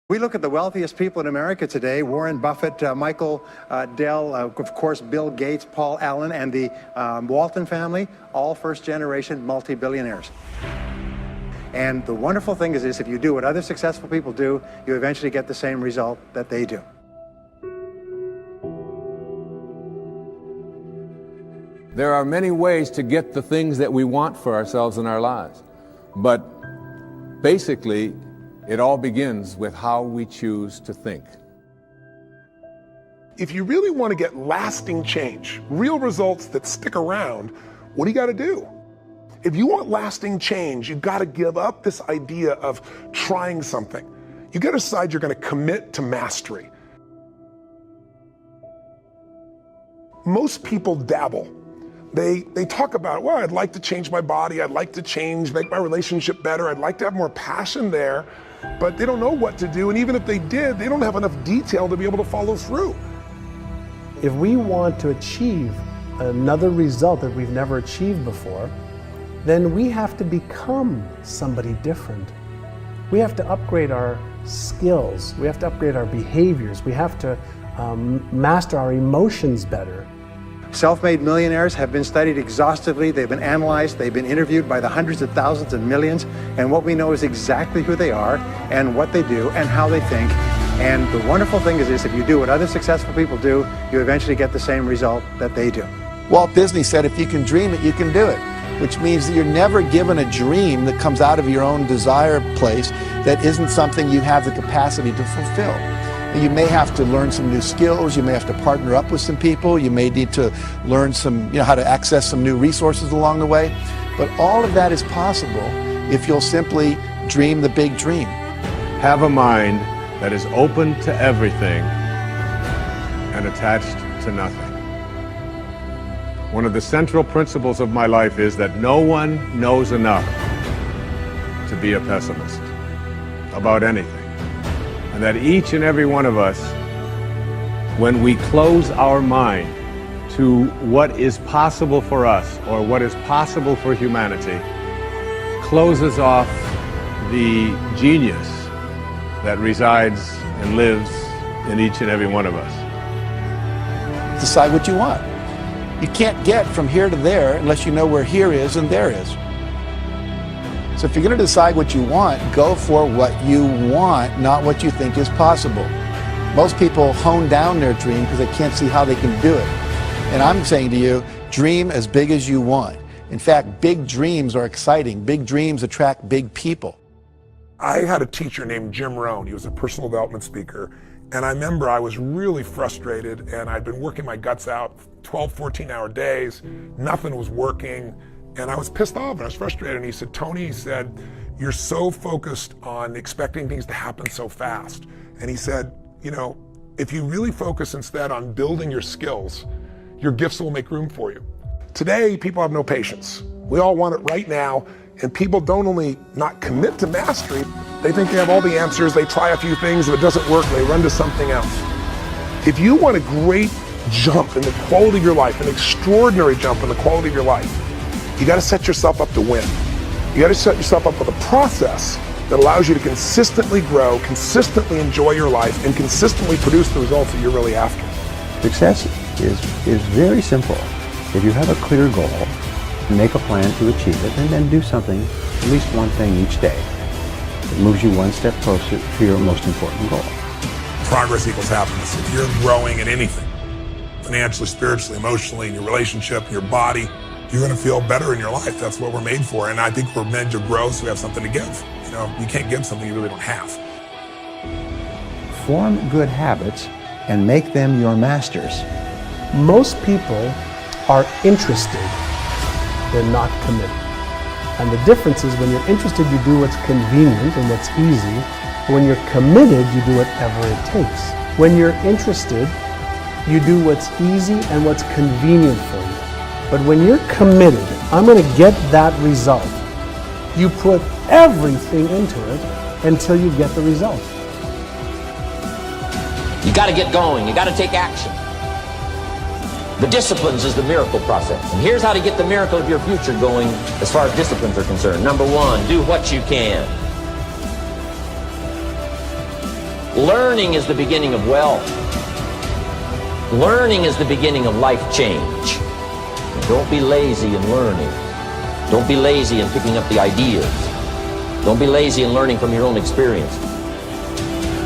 We look at the wealthiest people in America today: Warren Buffett, Michael Dell, of course, Bill Gates, Paul Allen, and the Walton family, all first-generation multi-billionaires. And the wonderful thing is this: if you do what other successful people do, you eventually get the same result that they do. There are many ways to get the things that we want for ourselves in our lives. But basically, it all begins with how we choose to think. If you really want to get lasting change, real results that stick around, what do you got to do? If you want lasting change, you've got to give up this idea of trying something. You got to decide you're going to commit to mastery. Most people dabble. They talk about, well, I'd like to change my body, I'd like to make my relationship better, I'd like to have more passion there, but they don't know what to do, and even if they did, they don't have enough detail to be able to follow through. If we want to achieve another result that we've never achieved before, then we have to become somebody different. We have to upgrade our skills, we have to upgrade our behaviors, we have to master our emotions better. Self-made millionaires have been studied exhaustively, they've been analyzed, they've been interviewed by the hundreds of thousands and millions, and what we know is exactly who they are and what they do and how they think. And the wonderful thing is this: if you do what other successful people do, you eventually get the same result that they do. Walt Disney said, if you can dream it, you can do it, which means that you're never given a dream that comes out of your own desire place that isn't something you have the capacity to fulfill. You may have to learn some new skills, you may have to partner up with some people, you may need to learn how to access some new resources along the way, but all of that is possible if you'll simply dream the big dream. Have a mind that is open to everything and attached to nothing. One of the central principles of my life is that no one knows enough to be a pessimist about anything. And that each and every one of us, when we close our mind to what is possible for us or what is possible for humanity, closes off the genius that resides and lives in each and every one of us. Decide what you want. You can't get from here to there unless you know where here is and there is. So if you're going to decide what you want, go for what you want, not what you think is possible. Most people hone down their dream because they can't see how they can do it. And I'm saying to you, dream as big as you want. In fact, big dreams are exciting. Big dreams attract big people. I had a teacher named Jim Rohn. He was a personal development speaker. And I remember I was really frustrated, and I'd been working my guts out 12, 14-hour days. Nothing was working. And I was pissed off and I was frustrated. And he said, Tony, he said, you're so focused on expecting things to happen so fast. And he said, you know, if you really focus instead on building your skills, your gifts will make room for you. Today, people have no patience. We all want it right now. And people don't only not commit to mastery, they think they have all the answers. They try a few things. If it doesn't work, they run to something else. If you want a great jump in the quality of your life, an extraordinary jump in the quality of your life, you got to set yourself up to win. You got to set yourself up with a process that allows you to consistently grow, consistently enjoy your life, and consistently produce the results that you're really after. Success is very simple. If you have a clear goal, make a plan to achieve it, and then do something, at least one thing each day, that moves you one step closer to your most important goal. Progress equals happiness. If you're growing in anything, financially, spiritually, emotionally, in your relationship, in your body, you're going to feel better in your life. That's what we're made for. And I think we're meant to grow so we have something to give. You know, you can't give something you really don't have. Form good habits and make them your masters. Most people are interested, they're not committed. And the difference is when you're interested, you do what's convenient and what's easy. When you're committed, you do whatever it takes. When you're interested, you do what's easy and what's convenient for you. But when you're committed, I'm going to get that result, you put everything into it until you get the result. You got to get going. You got to take action. The disciplines is the miracle process. And here's how to get the miracle of your future going as far as disciplines are concerned. Number one, do what you can. Learning is the beginning of wealth. Learning is the beginning of life change. Don't be lazy in learning. Don't be lazy in picking up the ideas. Don't be lazy in learning from your own experience.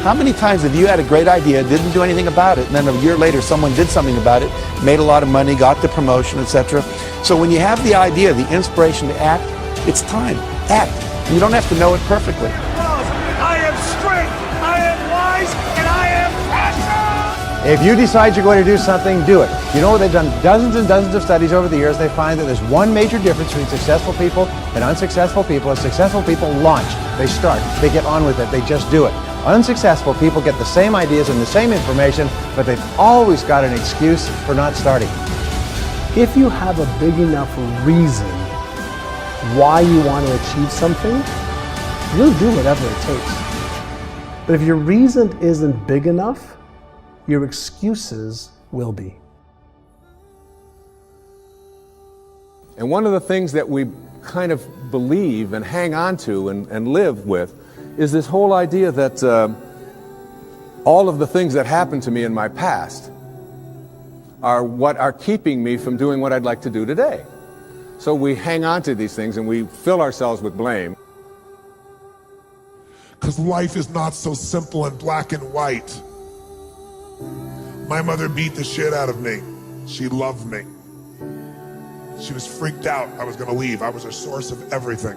How many times have you had a great idea, didn't do anything about it, and then a year later someone did something about it, made a lot of money, got the promotion, etc. So when you have the idea, the inspiration to act, it's time. Act. You don't have to know it perfectly. I am strength, I am wise, and I am passion! If you decide you're going to do something, do it. You know, they've done dozens and dozens of studies over the years. They find that there's one major difference between successful people and unsuccessful people. Is successful people launch. They start. They get on with it. They just do it. Unsuccessful people get the same ideas and the same information, but they've always got an excuse for not starting. If you have a big enough reason why you want to achieve something, you'll do whatever it takes. But if your reason isn't big enough, your excuses will be. And one of the things that we kind of believe and hang on to and live with is this whole idea that all of the things that happened to me in my past are what are keeping me from doing what I'd like to do today. So we hang on to these things and we fill ourselves with blame. Because life is not so simple and black and white. My mother beat the shit out of me. She loved me. She was freaked out I was gonna leave. I was a source of everything.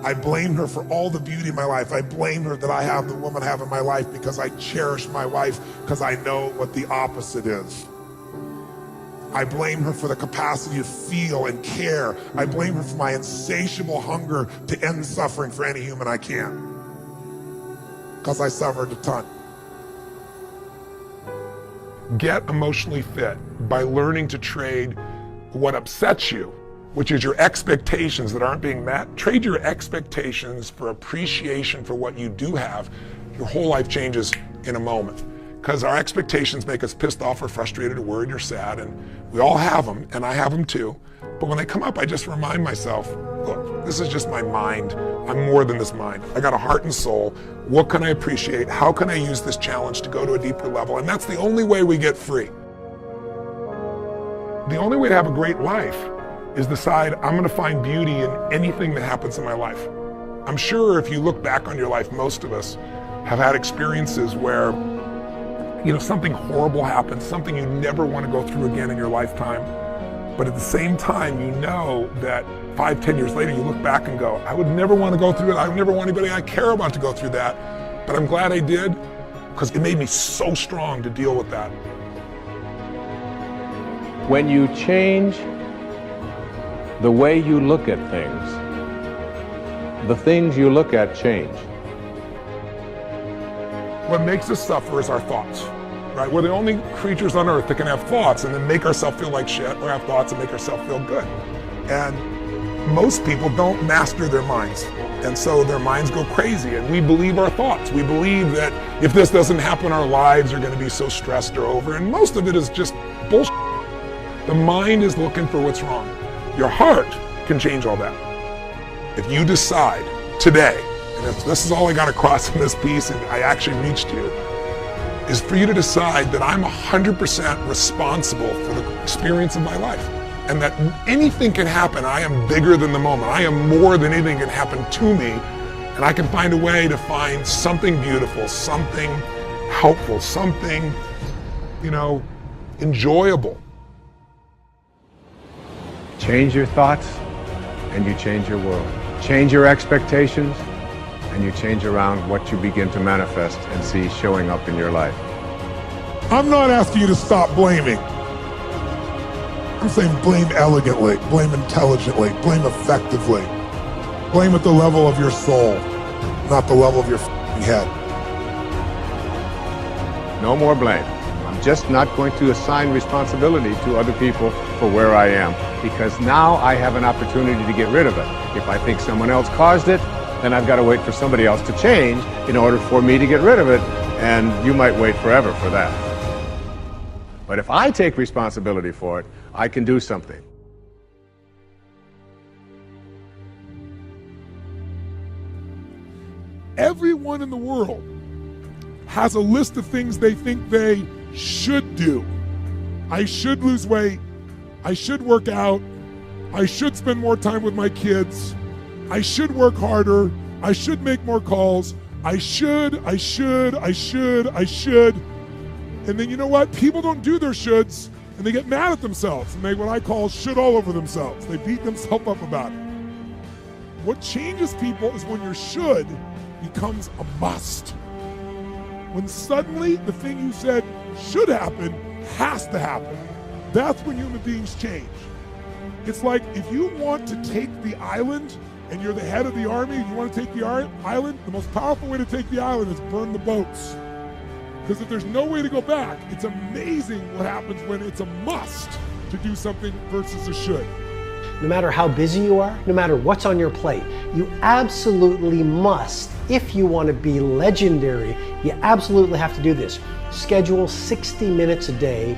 I blame her for all the beauty in my life. I blame her that I have the woman I have in my life because I cherish my wife because I know what the opposite is. I blame her for the capacity to feel and care. I blame her for my insatiable hunger to end suffering for any human I can. Because I suffered a ton. Get emotionally fit by learning to trade what upsets you, which is your expectations that aren't being met. Trade your expectations for appreciation for what you do have. Your whole life changes in a moment. Because our expectations make us pissed off or frustrated or worried or sad, and we all have them, and I have them too. But when they come up, I just remind myself, look, this is just my mind. I'm more than this mind. I got a heart and soul. What can I appreciate? How can I use this challenge to go to a deeper level? And that's the only way we get free. The only way to have a great life is decide I'm gonna find beauty in anything that happens in my life. I'm sure if you look back on your life, most of us have had experiences where something horrible happens, something you never want to go through again in your lifetime. But at the same time, you know that 5, 10 years later, you look back and go, I would never want to go through it. I would never want anybody I care about to go through that. But I'm glad I did, because it made me so strong to deal with that. When you change the way you look at things, the things you look at change. What makes us suffer is our thoughts, right? We're the only creatures on earth that can have thoughts and then make ourselves feel like shit, or have thoughts and make ourselves feel good. And most people don't master their minds. And so their minds go crazy, and we believe our thoughts. We believe that if this doesn't happen, our lives are gonna be so stressed or over, and most of it is just bullshit. The mind is looking for what's wrong. Your heart can change all that. If you decide today, and if this is all I got across in this piece and I actually reached you, is for you to decide that I'm 100% responsible for the experience of my life. And that anything can happen. I am bigger than the moment. I am more than anything can happen to me. And I can find a way to find something beautiful, something helpful, something, enjoyable. Change your thoughts and you change your world. Change your expectations and you change around what you begin to manifest and see showing up in your life. I'm not asking you to stop blaming. I'm saying blame elegantly, blame intelligently, blame effectively. Blame at the level of your soul, not the level of your head. No more blame. I'm just not going to assign responsibility to other people for where I am, because now I have an opportunity to get rid of it. If I think someone else caused it, then I've got to wait for somebody else to change in order for me to get rid of it, and you might wait forever for that. But if I take responsibility for it, I can do something. Everyone in the world has a list of things they think they should do. I should lose weight. I should work out. I should spend more time with my kids. I should work harder. I should make more calls. I should. And then you know what? People don't do their shoulds, and they get mad at themselves, and they what I call should all over themselves. They beat themselves up about it. What changes people is when your should becomes a must. When suddenly the thing you said should happen has to happen. That's when human beings change. It's like if you want to take the island and you're the head of the army and you want to take the island, the most powerful way to take the island is burn the boats. Because if there's no way to go back, it's amazing what happens when it's a must to do something versus a should. No matter how busy you are, no matter what's on your plate, you absolutely must, if you want to be legendary, you absolutely have to do this. Schedule 60 minutes a day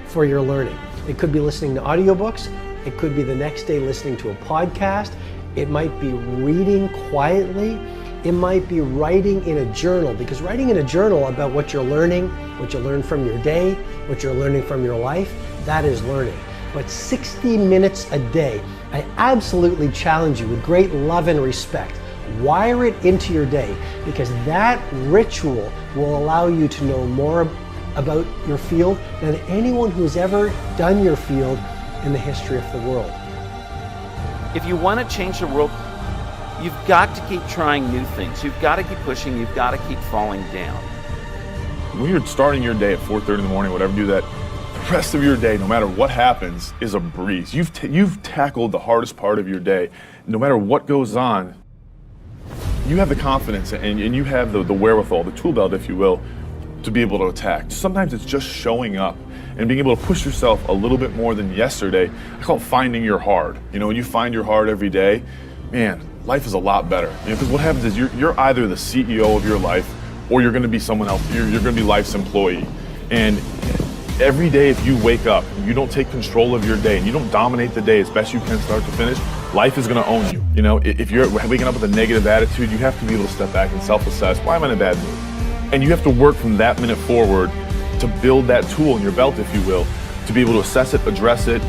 for your learning. It could be listening to audiobooks. It could be the next day listening to a podcast. It might be reading quietly. It might be writing in a journal, because writing in a journal about what you're learning, what you learned from your day, what you're learning from your life, that is learning. But 60 minutes a day, I absolutely challenge you with great love and respect. Wire it into your day, because that ritual will allow you to know more about your field than anyone who's ever done your field in the history of the world. If you want to change the world, you've got to keep trying new things. You've got to keep pushing. You've got to keep falling down. When you're starting your day at 4:30 in the morning, whatever, do that. The rest of your day, no matter what happens, is a breeze. You've tackled the hardest part of your day. No matter what goes on, you have the confidence and you have the wherewithal, the tool belt, if you will, to be able to attack. Sometimes it's just showing up and being able to push yourself a little bit more than yesterday. I call it finding your hard. You know, when you find your hard every day, man, life is a lot better. Because what happens is you're either the CEO of your life or you're going to be someone else. You're going to be life's employee. And every day, if you wake up and you don't take control of your day and you don't dominate the day as best you can start to finish, life is going to own you. You know, if you're waking up with a negative attitude, you have to be able to step back and self-assess. Why am I in a bad mood? And you have to work from that minute forward to build that tool in your belt, if you will, to be able to assess it, address it,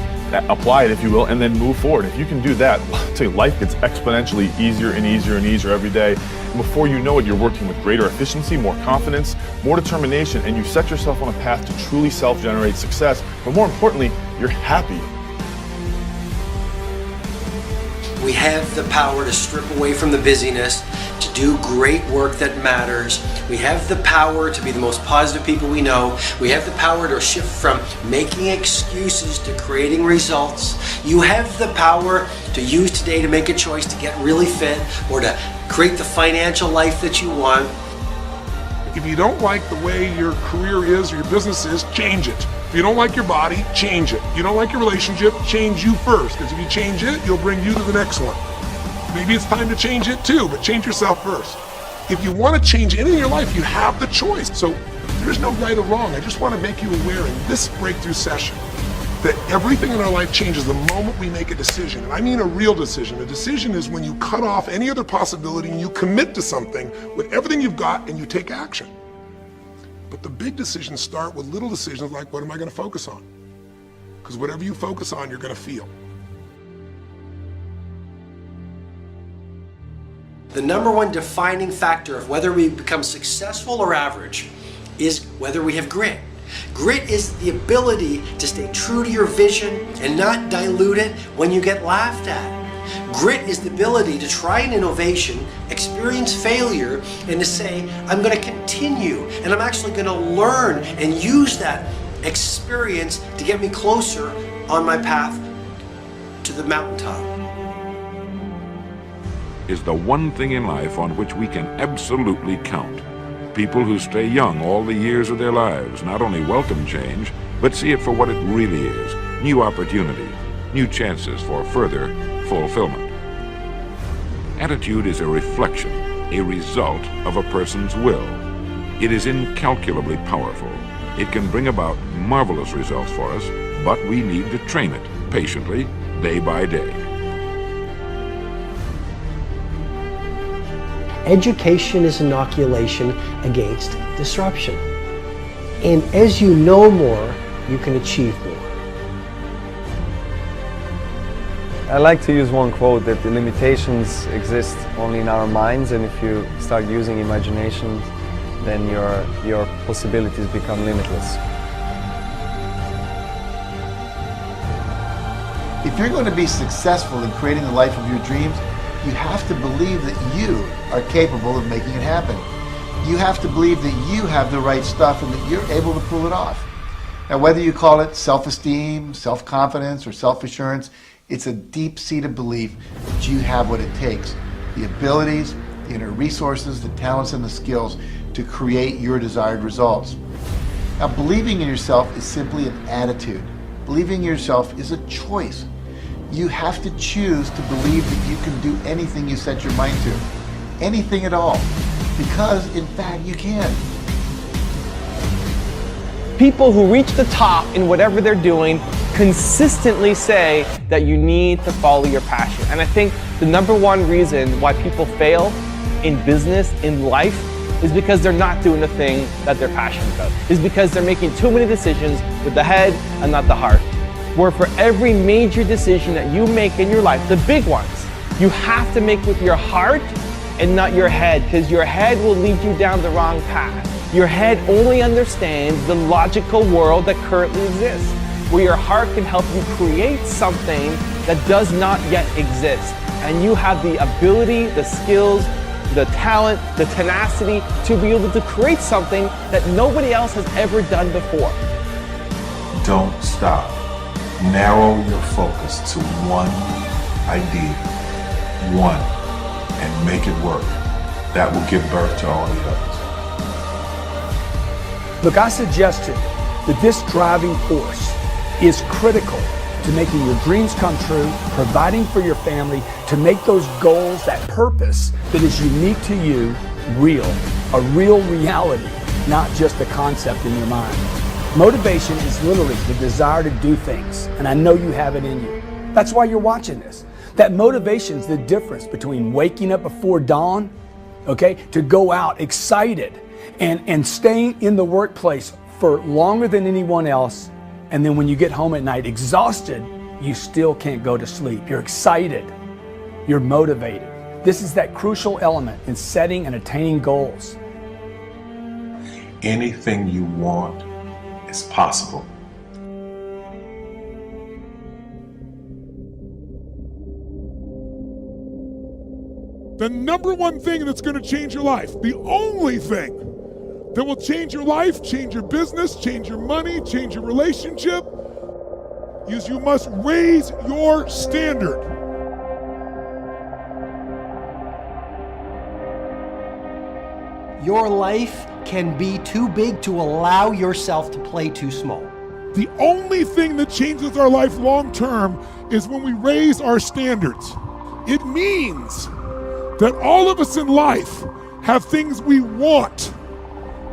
apply it, if you will, and then move forward. If you can do that, I'll tell you, life gets exponentially easier and easier and easier every day. And before you know it, you're working with greater efficiency, more confidence, more determination, and you set yourself on a path to truly self-generate success. But more importantly, you're happy. We have the power to strip away from the busyness, to do great work that matters. We have the power to be the most positive people we know. We have the power to shift from making excuses to creating results. You have the power to use today to make a choice to get really fit or to create the financial life that you want. If you don't like the way your career is or your business is, change it. If you don't like your body, change it. If you don't like your relationship, change you first. Because if you change it, you'll bring you to the next one. Maybe it's time to change it too, but change yourself first. If you want to change anything in your life, you have the choice. So there's no right or wrong. I just want to make you aware in this breakthrough session that everything in our life changes the moment we make a decision. And I mean a real decision. A decision is when you cut off any other possibility and you commit to something with everything you've got and you take action. But the big decisions start with little decisions like, what am I going to focus on? Because whatever you focus on, you're going to feel. The number one defining factor of whether we become successful or average is whether we have grit. Grit is the ability to stay true to your vision and not dilute it when you get laughed at. Grit is the ability to try an innovation, experience failure, and to say, I'm going to continue and I'm actually going to learn and use that experience to get me closer on my path to the mountaintop. Is the one thing in life on which we can absolutely count. People who stay young all the years of their lives not only welcome change, but see it for what it really is, new opportunity, new chances for further fulfillment. Attitude is a reflection, a result of a person's will. It is incalculably powerful. It can bring about marvelous results for us, but we need to train it patiently, day by day. Education is inoculation against disruption. And as you know more, you can achieve more. I like to use one quote that the limitations exist only in our minds, and if you start using imagination, then your possibilities become limitless. If you're going to be successful in creating the life of your dreams, you have to believe that you are capable of making it happen. You have to believe that you have the right stuff and that you're able to pull it off. Now, whether you call it self-esteem, self-confidence, or self-assurance, it's a deep-seated belief that you have what it takes, the abilities, the inner resources, the talents, and the skills to create your desired results. Now, believing in yourself is simply an attitude. Believing in yourself is a choice. You have to choose to believe that you can do anything you set your mind to. Anything at all. Because, in fact, you can. People who reach the top in whatever they're doing consistently say that you need to follow your passion. And I think the number one reason why people fail in business, in life, is because they're not doing the thing that they're passionate about. Is because they're making too many decisions with the head and not the heart. Where for every major decision that you make in your life, the big ones, you have to make with your heart and not your head, because your head will lead you down the wrong path. Your head only understands the logical world that currently exists, where your heart can help you create something that does not yet exist. And you have the ability, the skills, the talent, the tenacity to be able to create something that nobody else has ever done before. Don't stop. Narrow your focus to one idea, one, and make it work. That will give birth to all the others. Look, I suggested that this driving force is critical to making your dreams come true, providing for your family, to make those goals, that purpose that is unique to you, real, a real reality, not just a concept in your mind. Motivation is literally the desire to do things, and I know you have it in you. That's why you're watching this. That motivation is the difference between waking up before dawn, okay, to go out excited and staying in the workplace for longer than anyone else, and then when you get home at night exhausted, you still can't go to sleep. You're excited. You're motivated. This is that crucial element in setting and attaining goals. Anything you want is possible. The number one thing that's going to change your life, the only thing that will change your life, change your business, change your money, change your relationship, is you must raise your standard. Your life can be too big to allow yourself to play too small. The only thing that changes our life long term is when we raise our standards. It means that all of us in life have things we want.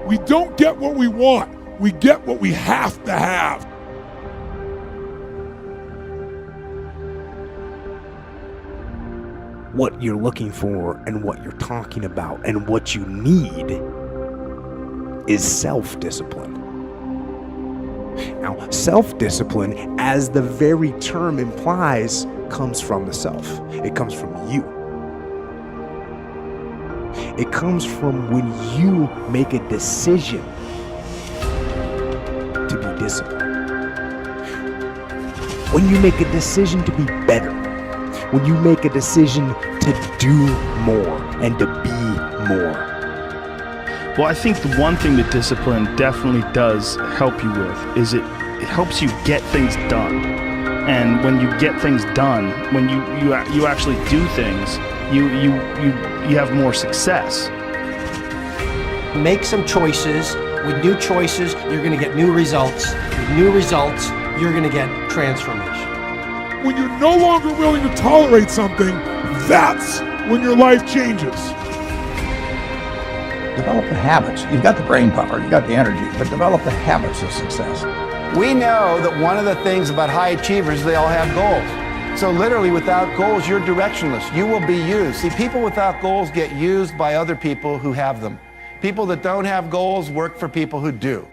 We don't get what we want, we get what we have to have. What you're looking for and what you're talking about and what you need is self-discipline. Now, self-discipline, as the very term implies, comes from the self. It comes from you. It comes from when you make a decision to be disciplined. When you make a decision to be better. When you make a decision to do more and to be more. Well, I think the one thing that discipline definitely does help you with is it helps you get things done. And when you get things done, when you actually do things, you have more success. Make some choices. With new choices, you're going to get new results. With new results, you're going to get transformation. When you're no longer willing to tolerate something, that's when your life changes. Develop the habits. You've got the brain power, you've got the energy, but develop the habits of success. We know that one of the things about high achievers, they all have goals. So literally, without goals, you're directionless. You will be used. See, people without goals get used by other people who have them. People that don't have goals work for people who do.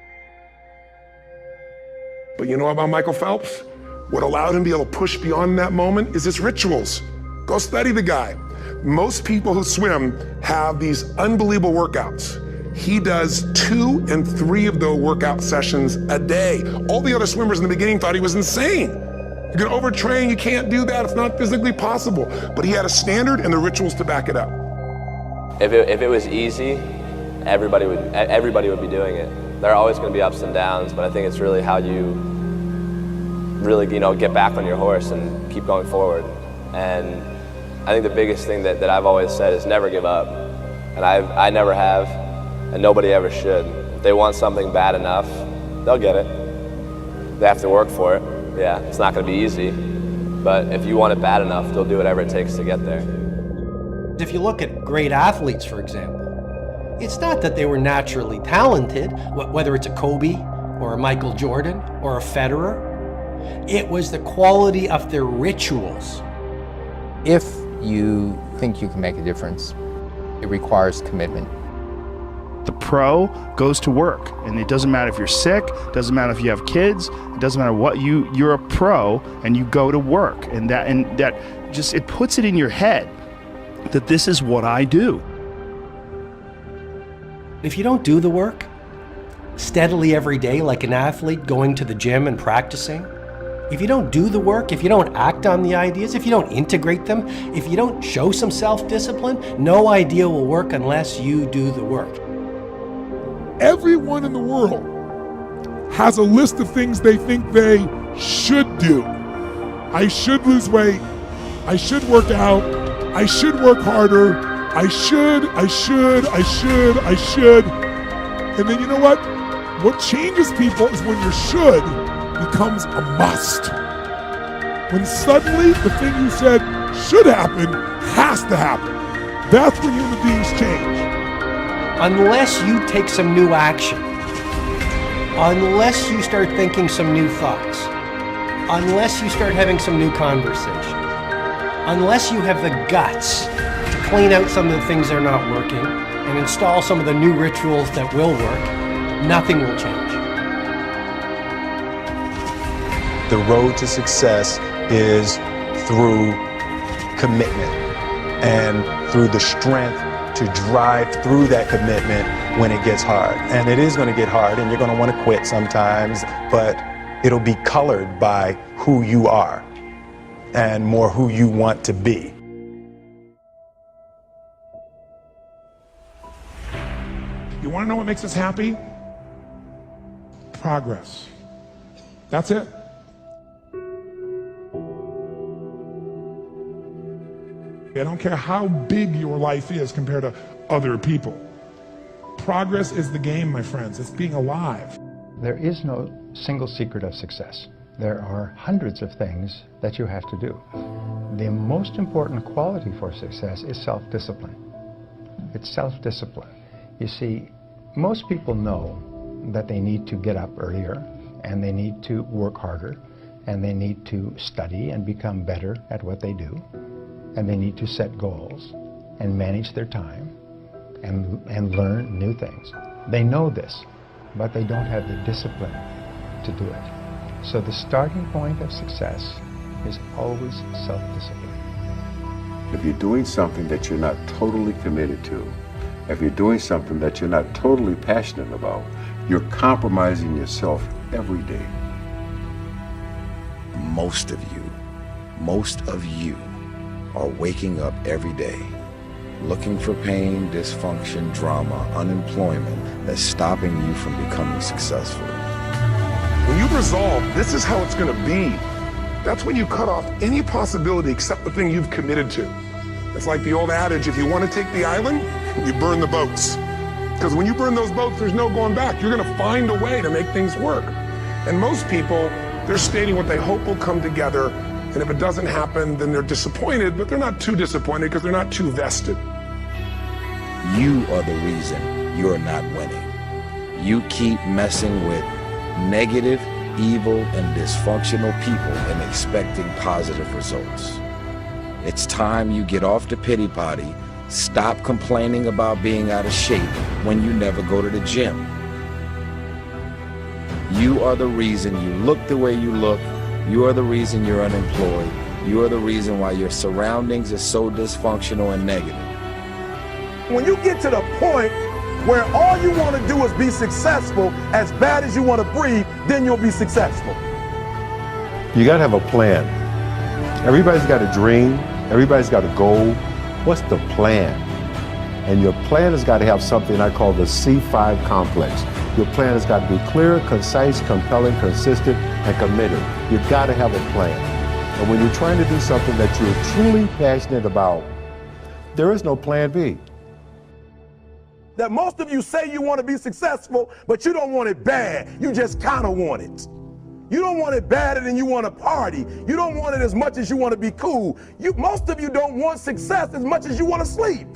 But you know about Michael Phelps? What allowed him to be able to push beyond that moment is his rituals. Go study the guy. Most people who swim have these unbelievable workouts. He does 2 and 3 of those workout sessions a day. All the other swimmers in the beginning thought he was insane. You can overtrain, you can't do that, it's not physically possible. But he had a standard and the rituals to back it up. If it was easy, everybody would be doing it. There are always going to be ups and downs, but I think it's really how you really, get back on your horse and keep going forward. And I think the biggest thing that I've always said is never give up. And I never have, and nobody ever should. If they want something bad enough, they'll get it. They have to work for it. Yeah, it's not going to be easy, but if you want it bad enough, they'll do whatever it takes to get there. If you look at great athletes, for example, it's not that they were naturally talented, whether it's a Kobe or a Michael Jordan or a Federer. It was the quality of their rituals. If you think you can make a difference, it requires commitment. The pro goes to work, and it doesn't matter if you're sick, doesn't matter if you have kids, it doesn't matter what you're a pro and you go to work, and that just, it puts it in your head that this is what I do. If you don't do the work steadily every day like an athlete going to the gym and practicing, if you don't do the work, if you don't act on the ideas, if you don't integrate them, if you don't show some self-discipline, no idea will work unless you do the work. Everyone in the world has a list of things they think they should do. I should lose weight. I should work out. I should work harder. I should. And then you know what? What changes people is when your should becomes a must. When suddenly the thing you said should happen has to happen. That's when human beings change. Unless you take some new action, unless you start thinking some new thoughts, unless you start having some new conversations, unless you have the guts to clean out some of the things that are not working and install some of the new rituals that will work, nothing will change. The road to success is through commitment and through the strength to drive through that commitment when it gets hard. And it is going to get hard and you're going to want to quit sometimes, but it'll be colored by who you are and more who you want to be. You want to know what makes us happy? Progress. That's it. I don't care how big your life is compared to other people. Progress is the game, my friends. It's being alive. There is no single secret of success. There are hundreds of things that you have to do. The most important quality for success is self-discipline. It's self-discipline. You see, most people know that they need to get up earlier, and they need to work harder, and they need to study and become better at what they do, and they need to set goals and manage their time and learn new things. They know this, but they don't have the discipline to do it. So the starting point of success is always self-discipline. If you're doing something that you're not totally committed to, if you're doing something that you're not totally passionate about, you're compromising yourself every day. Most of you are waking up every day looking for pain, dysfunction, drama, unemployment that's stopping you from becoming successful. When you resolve, this is how it's going to be, that's when you cut off any possibility except the thing you've committed to. It's like the old adage, if you want to take the island, you burn the boats. Because when you burn those boats, there's no going back. You're going to find a way to make things work. And most people, they're stating what they hope will come together. And if it doesn't happen, then they're disappointed, but they're not too disappointed because they're not too vested. You are the reason you're not winning. You keep messing with negative, evil and dysfunctional people and expecting positive results. It's time you get off the pity potty, stop complaining about being out of shape when you never go to the gym. You are the reason you look the way you look. You are the reason you're unemployed. You are the reason why your surroundings are so dysfunctional and negative. When you get to the point where all you want to do is be successful, as bad as you want to breathe, then you'll be successful. You got to have a plan. Everybody's got a dream. Everybody's got a goal. What's the plan? And your plan has got to have something I call the C5 complex. Your plan has got to be clear, concise, compelling, consistent, and committed. You've got to have a plan. And when you're trying to do something that you're truly passionate about, there is no plan B. That most of you say you want to be successful, but you don't want it bad. You just kind of want it. You don't want it badder than you want to party. You don't want it as much as you want to be cool. Most of you don't want success as much as you want to sleep.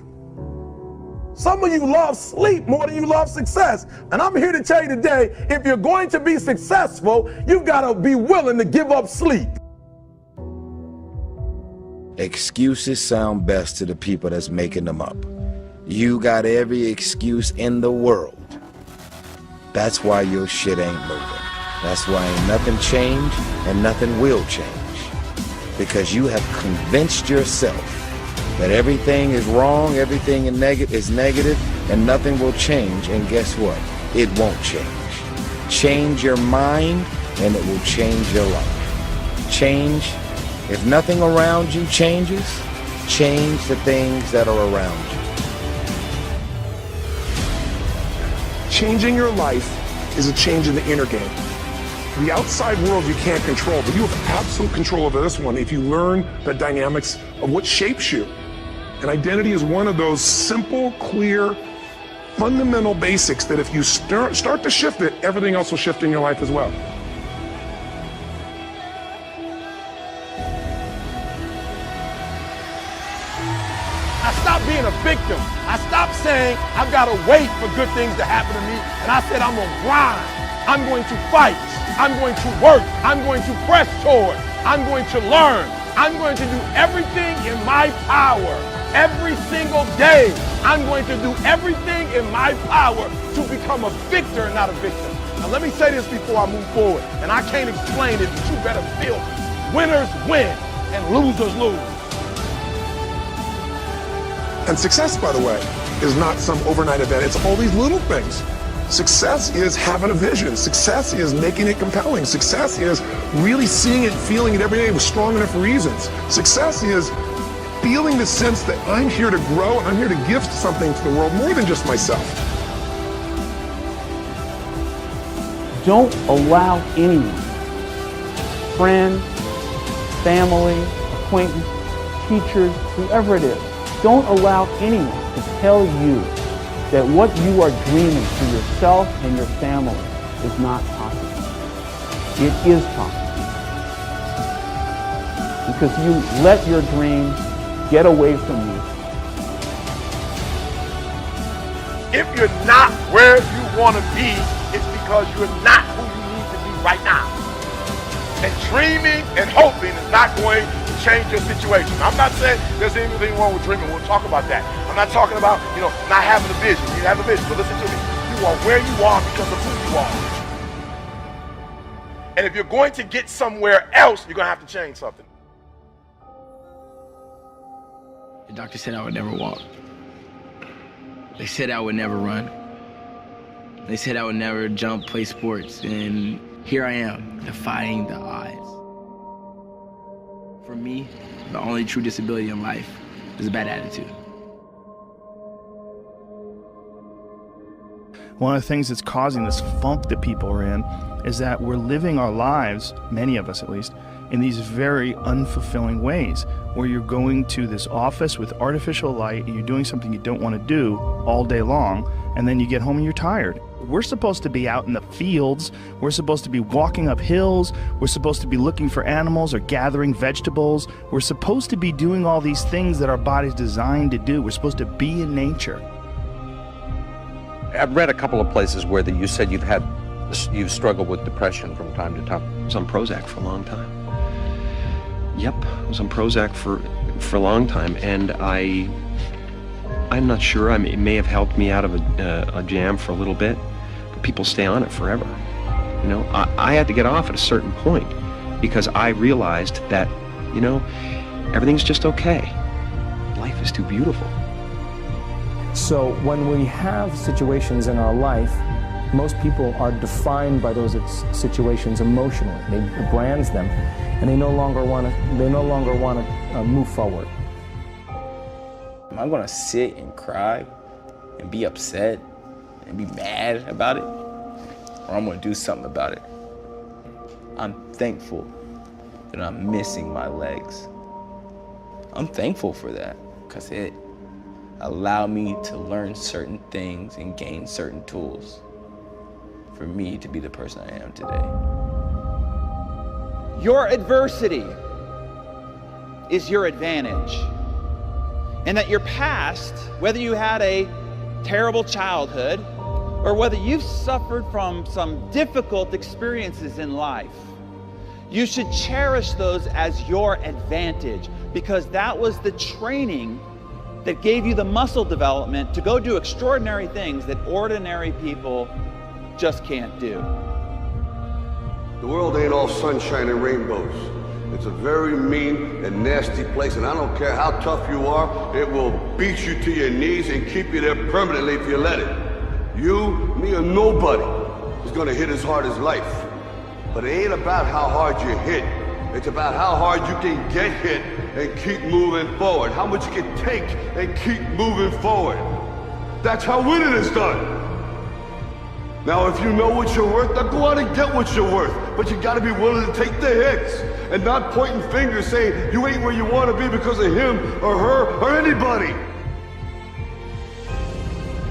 Some of you love sleep more than you love success. And I'm here to tell you today, if you're going to be successful, you've got to be willing to give up sleep. Excuses sound best to the people that's making them up. You got every excuse in the world. That's why your shit ain't moving. That's why ain't nothing changed and nothing will change. Because you have convinced yourself that everything is wrong, everything is negative, and nothing will change. And guess what? It won't change. Change your mind and it will change your life. Change. If nothing around you changes, change the things that are around you. Changing your life is a change in the inner game. The outside world you can't control, but you have absolute control over this one if you learn the dynamics of what shapes you. And identity is one of those simple, clear, fundamental basics that if you start to shift it, everything else will shift in your life as well. I stopped being a victim. I stopped saying I've got to wait for good things to happen to me. And I said I'm going to grind. I'm going to fight. I'm going to work. I'm going to press toward. I'm going to learn. I'm going to do everything in my power. Every single day, I'm going to do everything in my power to become a victor and not a victim. Now let me say this before I move forward. And I can't explain it, but you better feel it. Winners win and losers lose. And success, by the way, is not some overnight event. It's all these little things. Success is having a vision. Success is making it compelling. Success is really seeing it, feeling it every day with strong enough reasons. Success is feeling the sense that I'm here to grow and I'm here to give something to the world more than just myself. Don't allow anyone, friend, family, acquaintance, teachers, whoever it is, don't allow anyone to tell you that what you are dreaming for yourself and your family is not possible. It is possible. Because you let your dreams get away from you. If you're not where you want to be, it's because you're not who you need to be right now. And dreaming and hoping is not going to change your situation. I'm not saying there's anything wrong with dreaming. We'll talk about that. I'm not talking about, not having a vision. You have a vision, but listen to me. You are where you are because of who you are. And if you're going to get somewhere else, you're going to have to change something. The doctor said I would never walk. They said I would never run. They said I would never jump, play sports, and here I am, defying the odds. For me, the only true disability in life is a bad attitude. One of the things that's causing this funk that people are in is that we're living our lives, many of us at least, in these very unfulfilling ways, where you're going to this office with artificial light and you're doing something you don't want to do all day long, and then you get home and you're tired. We're supposed to be out in the fields, we're supposed to be walking up hills, we're supposed to be looking for animals or gathering vegetables, we're supposed to be doing all these things that our body's designed to do. We're supposed to be in nature. I've read a couple of places where you said you've had You've struggled with depression from time to time. I was on Prozac for a long time. Yep, I was on Prozac for a long time, and I'm not sure. It may have helped me out of a jam for a little bit, but people stay on it forever. You know, I had to get off at a certain point because I realized that, you know, everything's just okay. Life is too beautiful. So when we have situations in our life, most people are defined by those situations emotionally. It brands them, and they no longer want to move forward. Am I gonna sit and cry and be upset and be mad about it? Or I'm gonna do something about it? I'm thankful that I'm missing my legs. I'm thankful for that because it allowed me to learn certain things and gain certain tools for me to be the person I am today. Your adversity is your advantage. And that your past, whether you had a terrible childhood or whether you've suffered from some difficult experiences in life, you should cherish those as your advantage because that was the training that gave you the muscle development to go do extraordinary things that ordinary people just can't do. The world ain't all sunshine and rainbows. It's a very mean and nasty place, and I don't care how tough you are, it will beat you to your knees and keep you there permanently if you let it. You, me, or nobody is gonna hit as hard as life. But it ain't about how hard you hit. It's about how hard you can get hit and keep moving forward. How much you can take and keep moving forward. That's how winning is done. Now, if you know what you're worth, then go out and get what you're worth. But you gotta be willing to take the hits and not pointing fingers saying you ain't where you wanna be because of him or her or anybody.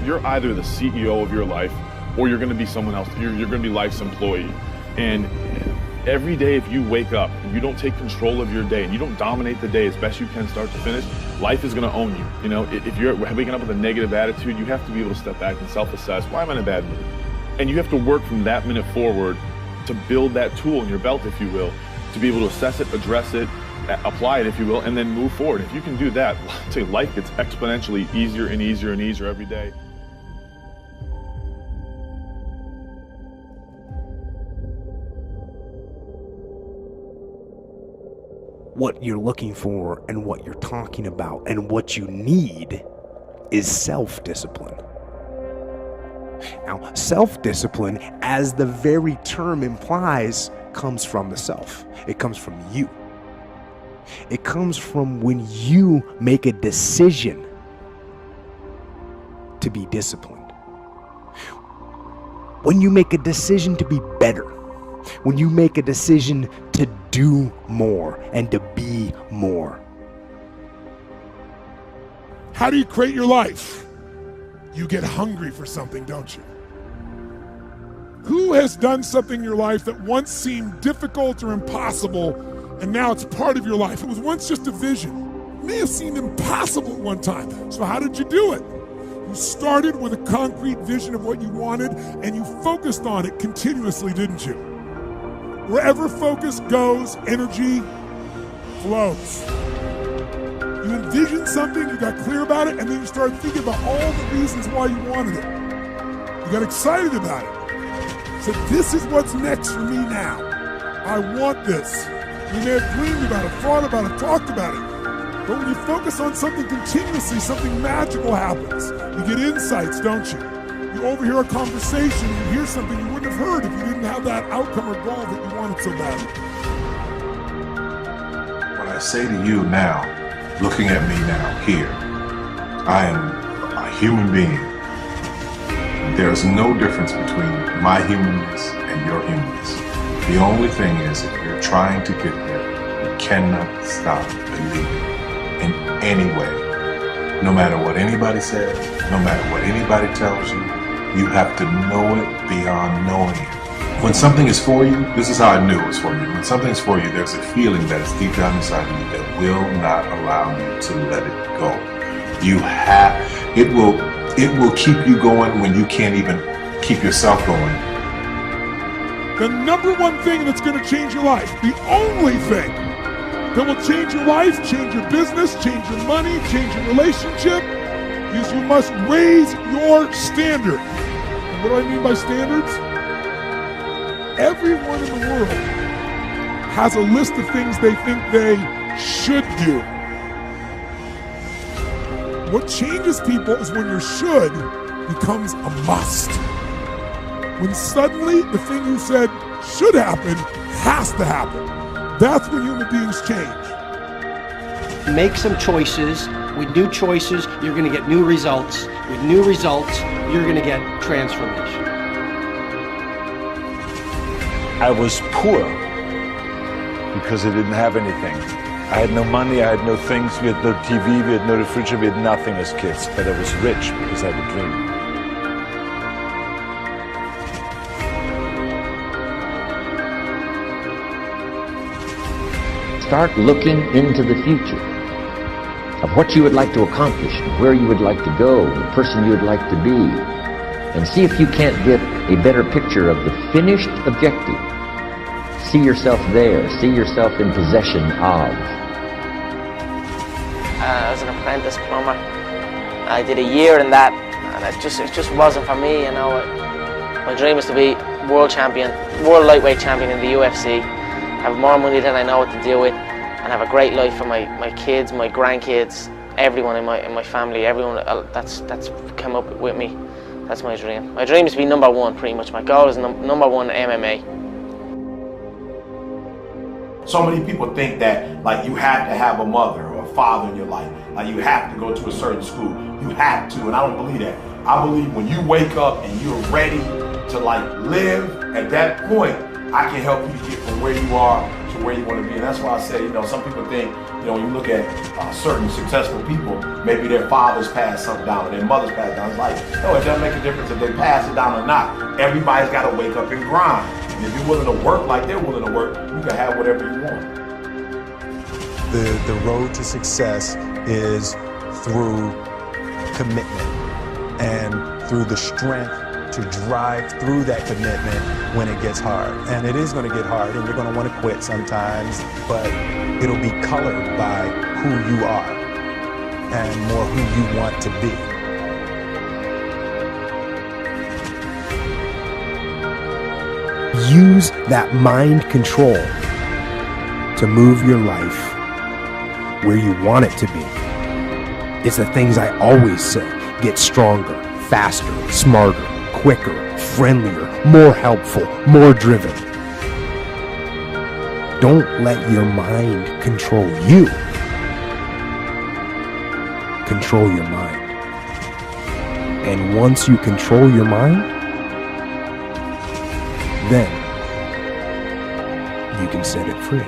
You're either the CEO of your life or you're gonna be someone else. You're gonna be life's employee. And every day if you wake up and you don't take control of your day and you don't dominate the day as best you can start to finish, life is gonna own you. You know, if you're waking up with a negative attitude, you have to be able to step back and self-assess, why am I in a bad mood? And you have to work from that minute forward to build that tool in your belt, if you will, to be able to assess it, address it, apply it, if you will, and then move forward. If you can do that, I'll tell you, life gets exponentially easier and easier and easier every day. What you're looking for and what you're talking about and what you need is self-discipline. Now, self-discipline, as the very term implies, comes from the self. It comes from you. It comes from when you make a decision to be disciplined. When you make a decision to be better. When you make a decision to do more and to be more. How do you create your life? You get hungry for something, don't you? Who has done something in your life that once seemed difficult or impossible, and now it's part of your life? It was once just a vision. It may have seemed impossible at one time. So how did you do it? You started with a concrete vision of what you wanted, and you focused on it continuously, didn't you? Wherever focus goes, energy flows. You envisioned something, you got clear about it, and then you started thinking about all the reasons why you wanted it. You got excited about it. So this is what's next for me now. I want this. You may have dreamed about it, thought about it, talked about it. But when you focus on something continuously, something magical happens. You get insights, don't you? You overhear a conversation, you hear something you wouldn't have heard if you didn't have that outcome or goal that you wanted so badly. What I say to you now, looking at me now, here, I am a human being. There's no difference between my humanness and your humanness. The only thing is, if you're trying to get there, you cannot stop believing in any way. No matter what anybody says, no matter what anybody tells you, you have to know it beyond knowing it. When something is for you, this is how I knew it was for me. When something is for you, there's a feeling that is deep down inside of you that will not allow you to let it go. You have, it will keep you going when you can't even keep yourself going. The number one thing that's going to change your life, the only thing that will change your life, change your business, change your money, change your relationship, is you must raise your standard. And what do I mean by standards? Everyone in the world has a list of things they think they should do. What changes people is when your should becomes a must. When suddenly the thing you said should happen has to happen. That's when human beings change. Make some choices. With new choices, you're going to get new results. With new results, you're going to get transformation. I was poor because I didn't have anything. I had no money, I had no things, we had no TV, we had no refrigerator, we had nothing as kids. But I was rich because I had a dream. Start looking into the future of what you would like to accomplish, where you would like to go, the person you would like to be, and see if you can't get a better picture of the finished objective. See yourself there, see yourself in possession of. I was an apprentice plumber. I did a year in that, and it just wasn't for me, you know. My dream is to be world lightweight champion in the UFC, have more money than I know what to do with, and have a great life for my kids, my grandkids, everyone in my family, everyone that's come up with me. That's my dream. My dream is to be number one, pretty much. My goal is number one in MMA. So many people think that like you have to have a mother or a father in your life. Like you have to go to a certain school. You have to, and I don't believe that. I believe when you wake up and you're ready to like live, at that point, I can help you to get from where you are to where you want to be. And that's why I say, you know, some people think, you know, when you look at certain successful people, maybe their fathers passed something down or their mothers passed down. It's like, no, it doesn't make a difference if they pass it down or not. Everybody's got to wake up and grind. And if you're willing to work like they're willing to work, you can have whatever you want. The road to success is through commitment and through the strength to drive through that commitment when it gets hard. And it is going to get hard and you're going to want to quit sometimes, but it'll be colored by who you are and more who you want to be. Use that mind control to move your life where you want it to be. It's the things I always say. Get stronger, faster, smarter, quicker, friendlier, more helpful, more driven. Don't let your mind control you. Control your mind. And once you control your mind, then you can set it free.